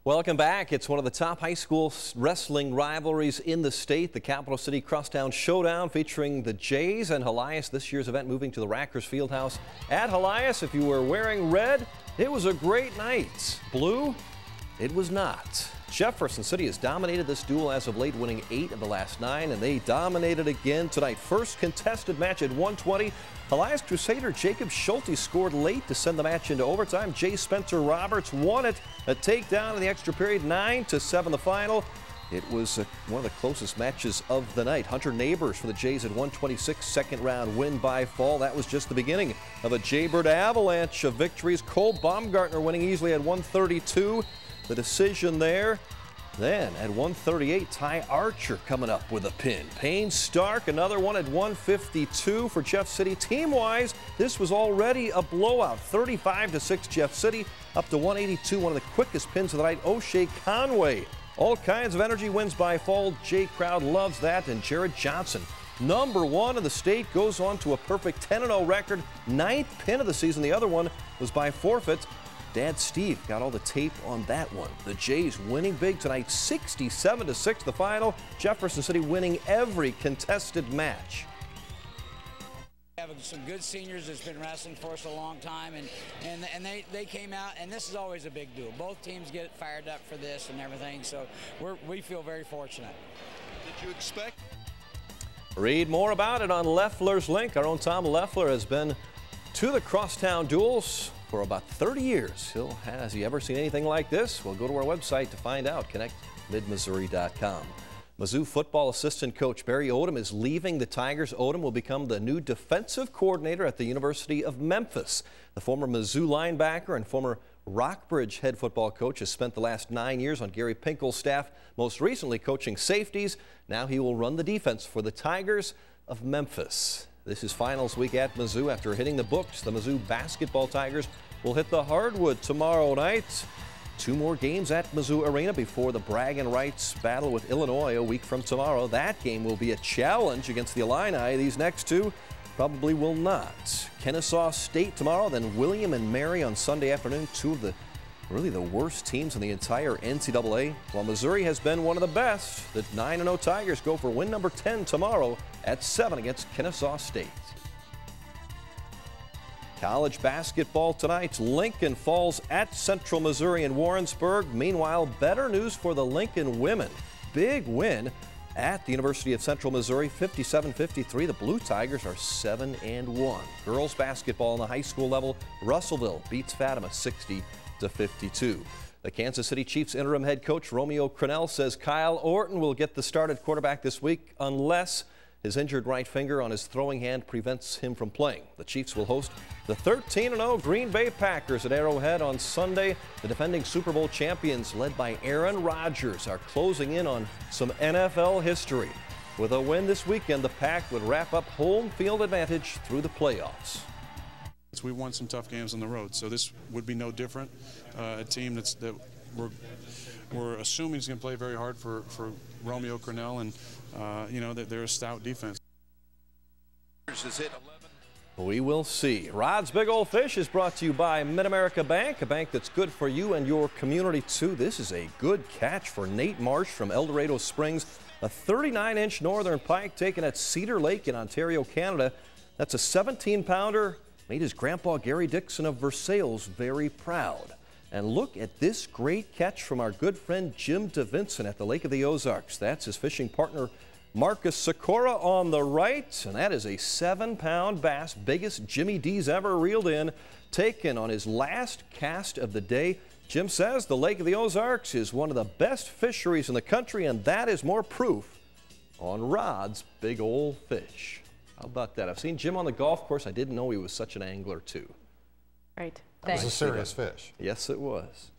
Welcome back. It's one of the top high school wrestling rivalries in the state, the Capital City Crosstown Showdown featuring the Jays and Helias. This year's event moving to the Rackers Fieldhouse at Helias. If you were wearing red, it was a great night. Blue, it was not. Jefferson City has dominated this duel as of late, winning 8 of the last 9, and they dominated again tonight. First contested match at 1:20. Helias Crusader Jacob Schulte scored late to send the match into overtime. Jay Spencer Roberts won it. A takedown in the extra period, 9-7 the final. It was one of the closest matches of the night. Hunter Neighbors for the Jays at 126, second round win by fall. That was just the beginning of a Jaybird avalanche of victories. Cole Baumgartner winning easily at 132. The decision there. Then at 138, Ty Archer coming up with a pin. Payne Stark, another one at 152 for Jeff City. Team-wise, this was already a blowout. 35-6 Jeff City, up to 182, one of the quickest pins of the night. O'Shea Conway, all kinds of energy, wins by fall. Jay Crowd loves that. And Jared Johnson, #1 in the state, goes on to a perfect 10-0 record. 9th pin of the season. The other one was by forfeit. Dad Steve got all the tape on that one. The Jays winning big tonight, 67-6 the final. Jefferson City winning every contested match. We have some good seniors that's been wrestling for us a long time, and they came out, and this is always a big deal. Both teams get fired up for this and everything, so we feel very fortunate. Did you expect? Read more about it on Leffler's link. Our own Tom Leffler has been to the crosstown duels for about 30 years. Has he ever seen anything like this? Well, go to our website to find out, connectmidmissouri.com. Mizzou football assistant coach Barry Odom is leaving the Tigers. Odom will become the new defensive coordinator at the University of Memphis. The former Mizzou linebacker and former Rockbridge head football coach has spent the last 9 years on Gary Pinkel's staff, most recently coaching safeties. Now he will run the defense for the Tigers of Memphis. This is finals week at Mizzou. After hitting the books, the Mizzou basketball Tigers will hit the hardwood tomorrow night. 2 more games at Mizzou Arena before the bragging rights battle with Illinois a week from tomorrow. That game will be a challenge against the Illini. These next 2 probably will not. Kennesaw State tomorrow, then William and Mary on Sunday afternoon. 2 of the really the worst teams in the entire NCAA. While Missouri has been one of the best, the 9-0 Tigers go for win number 10 tomorrow at 7 against Kennesaw State. College basketball tonight. Lincoln falls at Central Missouri in Warrensburg. Meanwhile, better news for the Lincoln women. Big win at the University of Central Missouri, 57-53. The Blue Tigers are 7-1. Girls basketball on the high school level. Russellville beats Fatima 60-52. The Kansas City Chiefs interim head coach Romeo Crennel says Kyle Orton will get the start at quarterback this week unless his injured right finger on his throwing hand prevents him from playing. The Chiefs will host the 13-0 Green Bay Packers at Arrowhead on Sunday. The defending Super Bowl champions, led by Aaron Rodgers, are closing in on some NFL history. With a win this weekend, the Pack would wrap up home field advantage through the playoffs. We won some tough games on the road, so this would be no different. A team that we're assuming is going to play very hard for Romeo Crennel, and you know that they're a stout defense. We will see. Rod's Big Old Fish is brought to you by Mid-America Bank, a bank that's good for you and your community too. This is a good catch for Nate Marsh from El Dorado Springs, a 39-inch northern pike taken at Cedar Lake in Ontario, Canada. That's a 17-pounder. Made his grandpa Gary Dixon of Versailles very proud. And look at this great catch from our good friend Jim DeVinson at the Lake of the Ozarks. That's his fishing partner Marcus Sikora on the right, and that is a 7-pound bass, biggest Jimmy D's ever reeled in, taken on his last cast of the day. Jim says the Lake of the Ozarks is one of the best fisheries in the country, and that is more proof on Rod's Big Old Fish. How about that? I've seen Jim on the golf course. I didn't know he was such an angler, too. Right. That was a serious fish. Yes, it was.